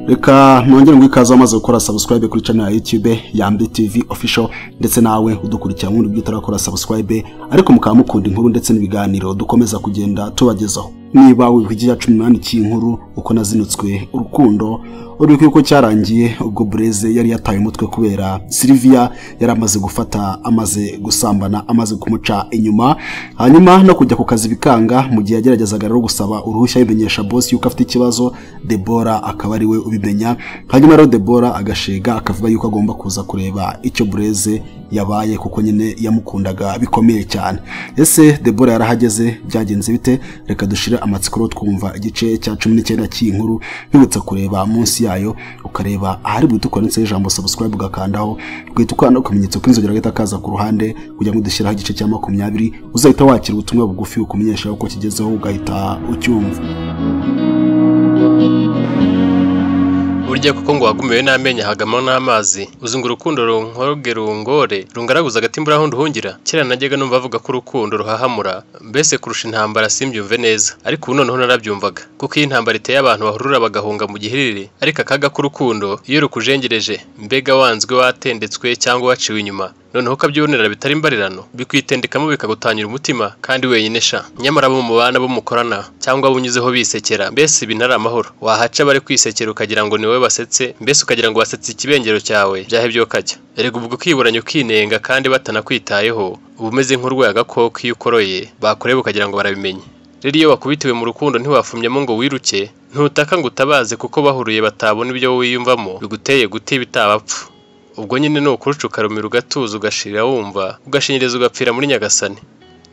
Reka nongere ngwikaza amaze gukora subscribe kuri channel ya YouTube YAMBI TV official ndetse nawe udukurikira muri byo utarakora subscribe ariko mukaba mukunda inkuru ndetse n'ibiganiro dukomeza kugenda tubagezaho. Niba wivugiye 18 cy'inkuru uko nazinutswe urukundo uri ko cyarangiye ubwo Breze yari yataye umutwe kubera Sylvia yaramaze gufata amaze gusambana amaze kumuca inyuma hanyuma no kujya ku kazi bikanga mu gihe yageragezaga rero gusaba uruhushya yimenyesha boss yuko afite ikibazo. Debora akaba ari we ubimenya hanyuma rero Debora agashega akavuga yuko agomba kuza kureba icyo Breze yabaye kuko nyine yamukundaga bikomeye cyane. Ese Debora yarahageze byagenze bite? Reka dushire amatsiko twumva igice cya 19 cy'inkuru nkibutsa kureba munsi yayo ukareba ahari butukonetse ijambo subscribe ugakandaho ugahita kumenyetso kw'inzogera gahita kaza ku ruhande kugira ngo dushyiraho igice cya 20 uzahita wakira ubutumwa bugufi ukumenyesha uko kigezeho ugahita ucyumva. Burya kuko ngo wagumiwe n'amenya hagamo n'amazi uzunga urukundo rungore rungaraguza agatimbura aho nduhungira. Kera najyaga numva avuga ko urukundo ruhahamura mbese kurusha intambara simbyumve neza, ariko ubu noneho narabyumvaga kuko iyi ntambara iteye abantu bahurura bagahunga mu gihirire, ariko akaga k'urukundo iyo rukujengereje mbega wanzwe watendetswe cyangwa waciwe inyuma noneho kabyibonera bitari imbarirano bikwitendekamo bikagutangira umutima kandi wenyine sha. Nyamara bo mu bana bo mukorana cyangwa bunyuzeho bisekera mbese binara amahoro wahaca bari kwisekera ukagira ngo niwe basetse mbese ukagira ngo basetse ikibengero cyawe byahe byo kajya. Erega ubwo kiburanye ukinenga kandi batanakwitayeho ubumeze nk'urwaye agakoko iyo ukoroye bakureba ukagira ngo barabimenye. Rero iyo bakubitiwe mu rukundo ntiwafumyemo ngo wiruke ntutaka ngo utabaze kuko bahuruye batabona ibyo wiyumvamo biguteye guti bitabapfu. Ubwo nyine no kurucuka rumira ugatuza ugashirira wumva ugashinyiriza ugapfira muri Nyagasani.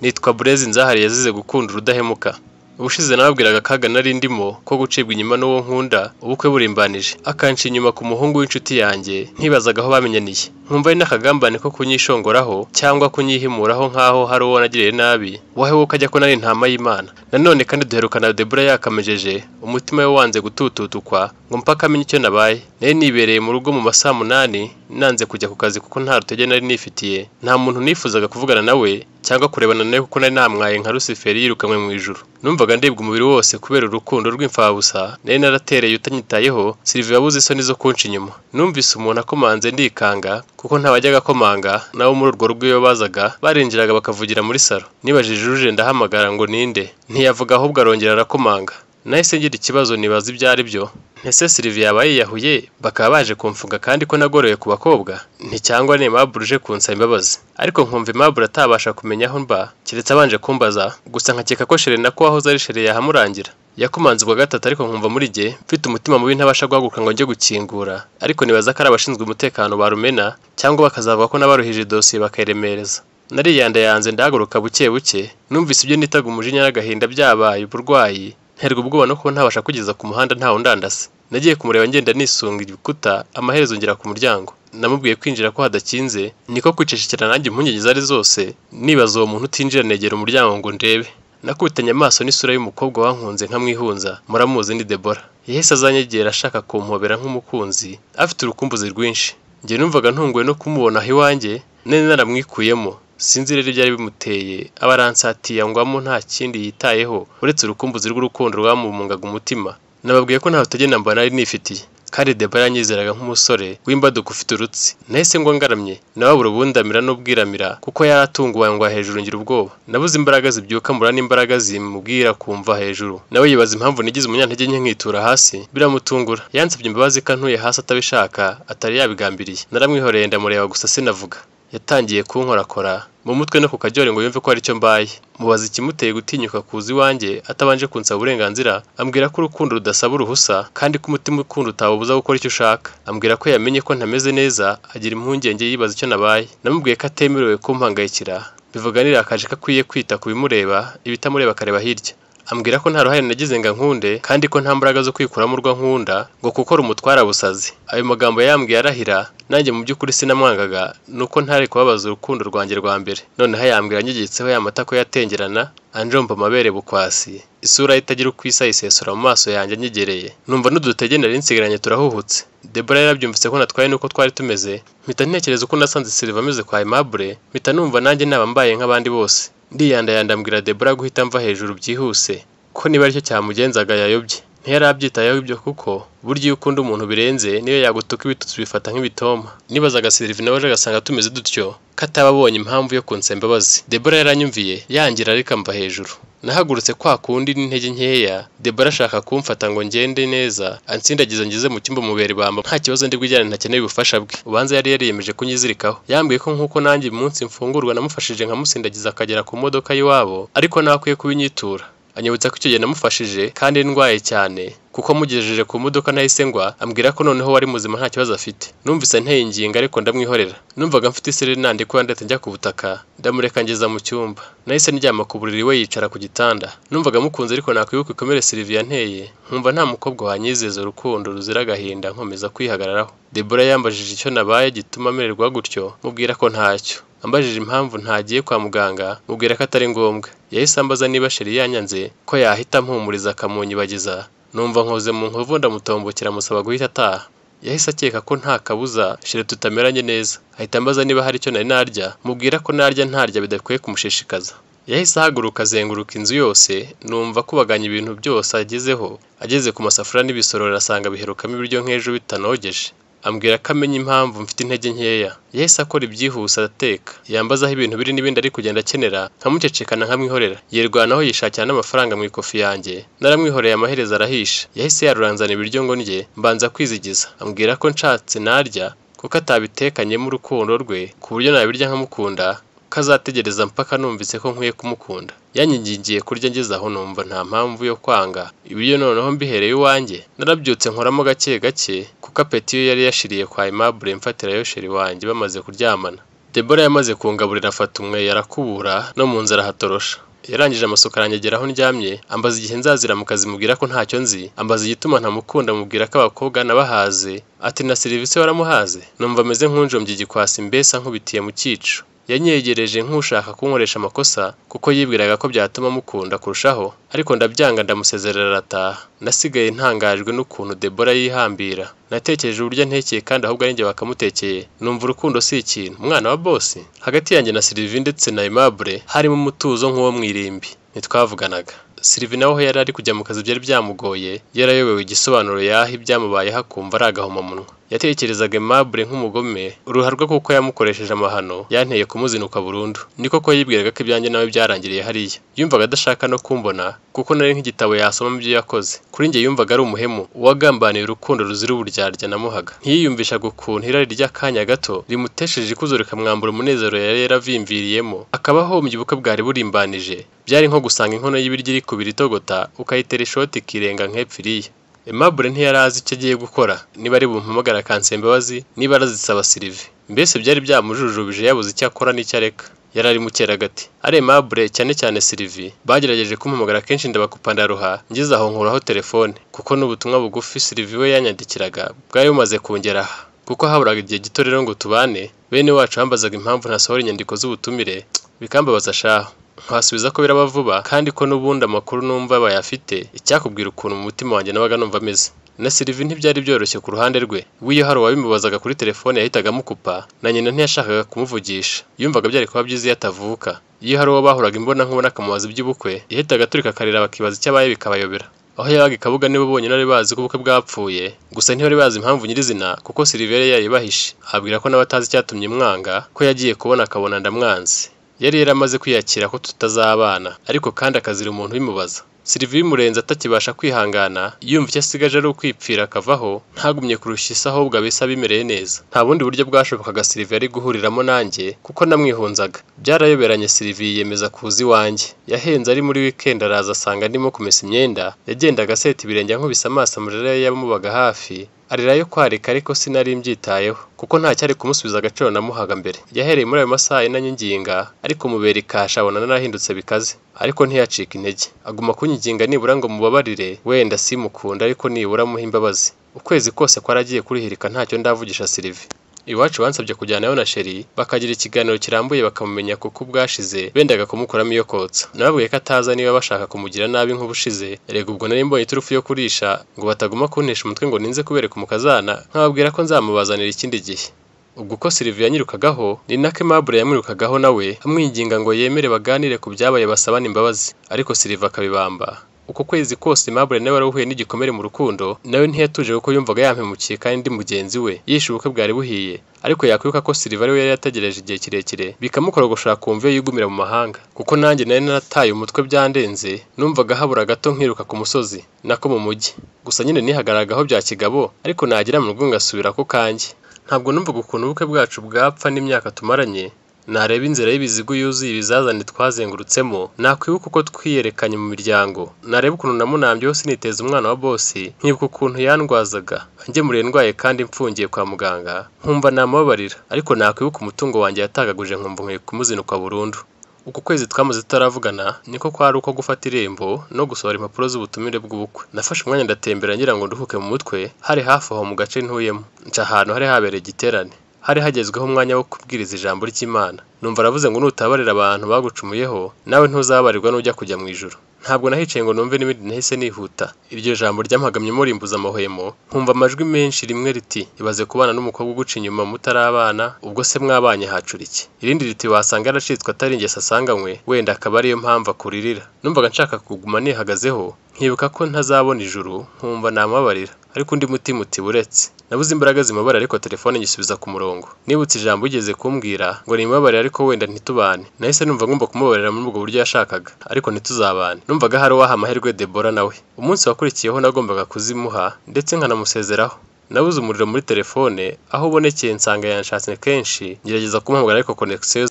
Nitwa Breze Nzahari yazize gukunda urudahemuka. Ubushize nababwiraga kaga nari ndimo ko gucibwa inyuma n'uwo nkunda ubukwe burimbanije akanci inyuma ku muhungu w'inshuti yanjye ntibazaga aho bamenyaniye nkumva ari n'akagambane ko kunyishongoraho cyangwa kunyihimuraho nkaho hari uwo nagiriye nabi wahe wo kajya ko nari ntama y'Imana. Nanone kandi duherukana Debora yakamejeje umutima we wanze gutututukwa ngo mpaka amenye icyo nabaye. Nari nibereye mu rugo mu masaa 8 nanze kujya ku kazi kuko nta rutege nari nifitiye, nta muntu nifuzaga kuvugana nawe cyangwa kurebana nawe kuko nari namwaye nka Luciferi yirukanwe mu ijuru. Numvaga ndebwa umubiri wose kubera urukundo rw'imfabusa nari naratereye utanyitayeho. Sylvia yabuze isoni zo kunca inyuma. Numvise umuntu akomanze ndikanga kuko ntawajyaga komanga nawo muri urwo rugo iyo bazaga barinjiraga bakavugira muri salo. Nibajije uje ndahamagara ngo ninde ntiyavuga ahubwo arongera arakomanga. Nahise ngira ikibazo nibaza ibyo ari byo. Ese Sylvia yabaye yahuye bakaba baje kumfunga kandi ko nagoroye ku bakobwa cyangwa ne Aimable uje kunsaba imbabazi. Ariko nkumva Aimable atabasha kumenya aho mba kiretse abanje kumbaza gusa nkakeka ko Shere nako aho ari Shere yahamurangira. Yakumanzwe gatatu ariko nkumva muri jye mfite umutima mubi ntabasha guhaguruka ngo njye gukingura, ariko nibaza ko ari abashinzwe umutekano barumena cyangwa bakazavuga ko nabaruhije dosiye bakayiremereza. Nariyanda yanze ndahaguruka buke buke numvise ibyo nitaga umujinya n'agahinda byabaye uburwayi nterwa ubwoba no kuba ntabasha kugeza ku muhanda ntaho ndandase. Nagiye kumureba ngenda nisunga ibikuta amaherezo ngira ku muryango. Namubwiye kwinjira ko hadakinze niko kwicecekera nanjye impungenge zari zose nibaza uwo muntu utinjira negera umuryango ngo ndebe. Nakubitanye amaso n'isura y'umukobwa wankunze nkamwihunza muramuzi ni Debora. Yahise azanyegera ashaka kumpobera nk'umukunzi afite urukumbuzi rwinshi. Nge numvaga ntunguwe no kumubona iwanjye nene naramwikuyemo. Sinzi rero byari bimuteye abaransatiye ngwamo nta kindi yitayeho uretse urukumbuzi rw'urukundo rwamumungaga umutima. Nababwiye ko nta utegena mba nari nifitiye kandi Debora yanyizeraga nk'umusore w'imbaduko ufite urutsi. Nahise ngo ngaramye nababura ubundamira n'ubwiramira kuko yaratunguwe ngo hejuru ngira ubwoba. Nabuze imbaraga zibyuka mura n'imbaraga zimubwira kumva hejuru. Nawe yibaza impamvu nigize umunyantege nke nkitura hasi biramutungura. Yansabye imbabazi kantuye hasi atabishaka atari yabigambiriye. Naramwihoreye ndamureba gusa sinavuga. Yatangiye kunkorakora mu mutwe no ku kajyore ngo yumve ko ari cyo mbaye. Mubaza ikimuteye gutinyuka kuzi wanjye atabanje kunsaba uburenganzira. Ambwira ko urukundo rudasaba uruhusa kandi ko umutima ukunda utabuza gukora icyo ushaka. Ambwira ko yamenye ko ntameze neza agira impungenge yibaza icyo nabaye. Namubwiye ko atemerewe kumpangayikira bivuganira akaje kakwiye kwita ku bimureba ibitamureba akareba hirya. Ambwira ko nta ruhare nagize nga nkunde kandi ko nta mbaraga zo kwikuramo urwa nkunda ngo kuko rumutwara busazi. Ayo magambo yambwiye arahira nanjye mu by'ukuri sinamwangaga nuko ntari kubabaza urukundo rwanjye rwa mbere. Noneho yambwira anyegetseho ya matako ya atengerana anjomba amabere bukwasi isura itagira uko isa isesura mu maso yanjye anyegereye. Numva n'udutege nari nsigaranye turahuhutse. Debora yarabyumvise ko natwaye nuko twari tumeze mpita ntekereza uko nasanze Sylvia ameze kwa Aimable mpita numva nanjye naba mbaye nk'abandi bose. Ndiyanda mbwira Debora guhita mva hejuru byihuse ko niba aricyo cyamugenzaga yayobye. ntiyarabyitayeho ibyo kuko burya iyo ukunda umuntu birenze niyo yagutuka ibitutsi bifata nk'ibitoma. Nibazaga Sylvie nawe aje agasanga tumeze dutyo kataba abonye impamvu yo kunsaba imbabazi. Debora yaranyumviye yangira ariko mva hejuru. Nahagurutse kwa kundi n'intege nkeya, Debora ashaka kumfata ngo ngende neza, ansindagiza ngeze mu cyumba mubere bamba nta kibazo ndi bwijyane ntakeneye ubufasha bwe. Ubanza yari yariyemeje kunyizirikaho. Yambwiye ko nkuko nanjye umunsi mfungurwa namufashije nkamusindagiza akagera ku modoka y'iwabo, ariko nakwiye kubinyitura. Anyibutsa ko icyo gihe namufashije kandi ndwaye cyane kuko mugejeje ku modoka nahise ngwa, ambwira ko noneho wari muzima nta kibazo afite. Numvise nteye inginga ariko ndamwihorera. Numvaga mfite iseri nande ko ndetse njya ku butaka, ndamureka ngeza mu cyumba. Nahise ndyama ku buriri we yicara ku gitanda. Numvaga mukunze ariko nakwibuka ikomere Sylvie yanteye, nkumva nta mukobwa wanyizeza urukundo ruzira agahinda nkomeza kwihagararaho. Debora yambajije icyo nabaye gituma amererwa gutyo, mubwira ko ntacyo. Ambajije impamvu ntagiye kwa muganga, mubwira ko atari ngombwa. Yahise ambaza niba Sheri yanyanze ko yahita mpumuriza akamunyibagiza. Numva nkoze mu nkovu ndamutombokera musaba guhita ataha. Yahise akeka ko nta kabuza Sheri tutameranye neza. Ahita ambaza niba hari icyo nari narya, mubwira ko narya ntarya bidakwiye kumushishikaza. Yahise ahaguruka azenguruka inzu yose, numva kubaganya ibintu byose agezeho. Ageze ku masafuriya n'ibisorori asanga biherukamo ibiryo nk'ejo bitanogeje. Ambwira ko amenya impamvu mfite intege nkeya. Yahise akora ibyihuse ateka. Yambazaho ibintu biri n'ibindi ari kugenda akenera, nkamucecekana nkamwihorera. Yirwanaho yishakira n'amafaranga mu ikofi yanjye. Naramwihoreye amaherezo arahisha. Yahise yaruranzana ibiryo ngo ndye, mbanza kwizigiza. Ambwira ko nshatse narya kuko atabitekanyemo urukundo rwe ku buryo nabirya nkamukunda, kazategereza mpaka numvise ko nkwiye kumukunda. Yanyigingiye kurya ngeze aho numva nta mpamvu yo kwanga ibiryo, noneho mbihereye iwanjye. Narabyutse nkoramo gake gake kuko apeti yo yari yashiriye kwa Ayambwira mfatirayo Sheri wanjye bamaze kuryamana. Debora yamaze kungaburira afata umwe yarakubura no mu nzara hatorosha. Yarangije amasuka aranyegeraho ndyamye, ambaza igihe nzazira mu kazi mubwira ko ntacyo nzi, ambaza igituma ntamukunda mubwira ko abakobwa nabahaze, ati na serivisi waramuhaze. Numva ameze nk'unjombye igikwasi mbese nkubitiye mu cyico. Yanyegereje nk'ushaka kunkoresha amakosa kuko yibwiraga ko byatuma mukunda kurushaho, ariko ndabyanga ndamusezerera arataha. Nasigaye ntangajwe n'ukuntu Debora yihambira. Natekereje uburyo ntekeye kandi ahubwo ari njye bakamutekeye. Numva urukundo si ikintu, umwana wa boss. Hagati yanjye na Sylvie ndetse na Ayambwira harimo umutuzo nk'uwo mwirimbi. Ntitwavuganaga. Sylvie nawe yari ari kujya mu kazi byari byamugoye, yarayobewe igisobanuro yaha ibyamubayeho akumva ari agahomamunwa. Yatekerezaga Ayambwira nk'umugome, uruharwa kuko yamukoresheje amahano yanteye kumuzinuka burundu. Niko ko yibwiraga ko ibyanjye nawe byarangiriye hariya. Yumvaga adashaka no kumbona kuko nari nk'igitabo yasoma mu byo yakoze. Kuri njye yumvaga ari umuhemu uwagambaniye urukundo ruzira uburyarya namuhaga. Ntiyiyumvishaga ukuntu irari ry'akanya gato rimutesheje ikuzo rikamwambura umunezero yari yaravimviriyemo, akabaho mu gibuka bwari burimbanije. Byari nko gusanga inkono y'ibiryo iri kubira itogota ukayitera ishoti ikirenga nk'epfiriye. Ayambwira ntiyari azi icyo agiye gukora, niba ari bumpamagara akansaba imbabazi, niba arazisaba Sylvie. Mbese byari byamujujubije yabuze icyo akora n'icyo areka. Yari ari mu cyeragati. Ari Ayambwira cyane cyane Sylvie bagerageje kumpamagara kenshi ndabakupa ndaruha, ngeze aho nkuraho telefone kuko n'ubutumwa bugufi Sylvie we yanyandikiraga bwari bumaze kungeraha. Kuko haburaga igihe gito rero ngo tubane, bene wacu bambazaga impamvu ntasohora inyandiko z'ubutumire, bikambabaza shaho. Nkasubiza ko biraba vuba kandi ko n'ubundi amakuru numva bayafite, icyakubwira ukuntu mu mutima wanjye nabaga numva ameze. Na Sylvie ntibyari byoroshye ku ruhande rwe. Wiyo hari uwabimubazaga kuri telefone yahitaga amukupa, na nyina ntiyashakaga kumuvugisha. Yumvaga byari kuba byiza iyo atavuka. Iyo hari uwo bahuraga imbona nkubona akamubaza iby'ubukwe, yahitaga aturika akarira bakibaza icyabaye bikabayobera. Aho yabaga ikabuga nibo bonyine ari bazi ko ubukwe bwapfuye, gusa ntibari bazi impamvu nyirizina kuko Sylvie yari yayibahishe. Ababwira ko n'abatazi icyatumye mwanga, ko yagiye kubona akabona ndamwanze. Yari yaramaze kwiyakira ko tutazabana, ariko kandi akazira umuntu bimubaza. Sylvie bimurenze atakibasha kwihangana, yumva icyo asigaje ari ukwipfira akavaho, ntagumye kurusha isi ahubwo abisa bimereye neza. Nta bundi buryo bwashobokaga Sylvie ari guhuriramo nanjye kuko namwihunzaga. Byarayoberanye Sylvie yiyemeza kuza iwanjye. Yahenze ari muri weekend araza asanga ndimo kumesa imyenda, yagendaga aseta ibirenge nkubise amaso amarira yamubaga hafi. Arirayo kwarika ariko sinari mbyitayeho kuko nta cyari kumusubiza agaciro namuhaga mbere. Yahereye muri ayo masaha inanyinginga, ariko mubera ikasha abona narahindutse bikaze, ariko ntiyacika intege. Aguma kunyinginga nibura ngo mubabarire, wenda simukunda ariko nibura muha imbabazi. Ukwezi kose kwaragiye kurihirika ntacyo ndavugisha Sylvie. Iwacu bansabye kujyanayo na Sheri bakagira ikiganiro kirambuye bakamumenya kuko ubwashize bendaga kumukuramo iyo kotsa. Nababwiye ko ataza niba bashaka kumugira nabi nk'ubushize, erega ubwo nari mbonye iturufu yo kurisha ngo bataguma kuntesha umutwe ngo ninze kubereka umukazana, nkababwira ko nzamubazanira ikindi gihe. Ubwo ko Sylvie yanyirukagaho ni nako Ayambwira yamwirukagaho nawe amwinginga ngo yemere baganire ku byabaye basabana imbabazi, ariko Sylvie akabibamba. uko kwezi kose Aimable nawe warahuye n'igikomere mu rukundo nawe ntiyatuje kuko yumvaga yampemukiye kandi mugenzi we yishe ubukwe bwari buhiye ariko yakwibuka ko Silver we yari yategereje igihe kirekire bikamukora gushaka kumva yigumira mu mahanga kuko nanjye nari narataye umutwe byandenze numvaga habura gato nkiruka ku musozi nako mu mujyi gusa nyine nihagaragaho bya kigabo ariko nagira mu rugo ngasubira ko kanjye ntabwo numvaga ukuntu ubukwe bwacu bwapfa n'imyaka tumaranye nareba inzira y'ibizigu yuzuye ibizazane twazengurutsemo nakwibuka uko twiyerekanye mu miryango nareba ukuntu namunambye hose niteza umwana wa bosi nkibuka ukuntu yandwazaga ngemuriye ndwaye kandi mfungiye kwa muganga nkumva namubabarira ariko nakwibuka umutungo wanjye yatagaguje nkumva nkwiye kumuzinukwa burundu uko kwezi twamaze tutaravugana niko kwari uko gufata irembo no gusohora impapuro z'ubutumire bw'ubukwe nafashe umwanya ndatembera ngira ngo nduhuke mu mutwe hari hafi aho mu gace ntuyemo nca ahantu hari habereye igiterane hari hagezweho umwanya wo kubwiriza ijambo ry'Imana numva aravuze ngo nutabarira abantu bagucumuyeho nawe ntuzabarirwa n'ujya kujya mu ijuru ntabwo nahicaye ngo numve n'ibindi nahise nihuta iryo jambo ryampagamyemo rimbuza amahwemo nkumva amajwi menshi rimwe riti ibaze kubana n'umukobwa uguca inyuma mutarabana ubwo se mwabanye hacura iki irindi riti wasanga yaracitswe atari ingeso asanganywe wenda akaba ariyo mpamvu akuririra numvaga nshaka kuguma nihagazeho nkibuka ko ntazabona ijuru nkumva namabarira ariko undi mutima uti buretse nabuze imbaraga zimubara ariko telefone nyisubiza ku murongo nibutse ijambo ugeze kumbwira ngo nimubabarire ariko wenda ntitubane nahise numva ngomba kumubabarira muri ubwo buryo yashakaga ariko ntituzabane numvaga hari waha amahirwe Deborah nawe umunsi wakurikiyeho nagombaga kuzimuha ndetse nkanamusezeraho nabuze umuriro muri telefone aho ubonekeye nsanga yanshatse kenshi ngerageza kumuhamagara ariko connection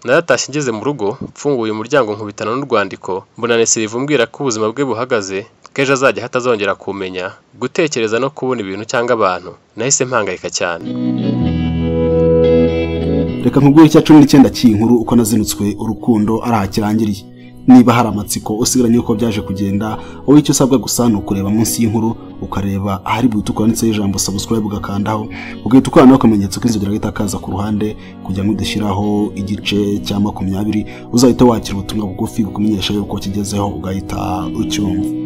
naratashye ngeze mu rugo mfunguye umuryango nkubitana n'urwandiko mbona Silver umbwira ko ubuzima bwe buhagaze keje azajya hatazongera kumenya gutekereza no kubona ibintu cyangwa abantu nahise mpangayika cyane reka nkubwire icya 19 cy'inkuru uko nazinutswe urukundo arahakirangiriye niba hari amatsiko usigaranye uko byaje kugenda wowe icyo usabwa gusa ni ukureba munsi y'inkuru ukareba ahari butukura ndetse ijambo subscribe ugakandaho ugahita ukora no akamenyetso k'inzogera gahita kaza ku ruhande kugira ngo udashyiraho igice cya 20 uzahita wakira ubutumwa bugufi bukumenyesha yuko kigezeho ugahita ucyumva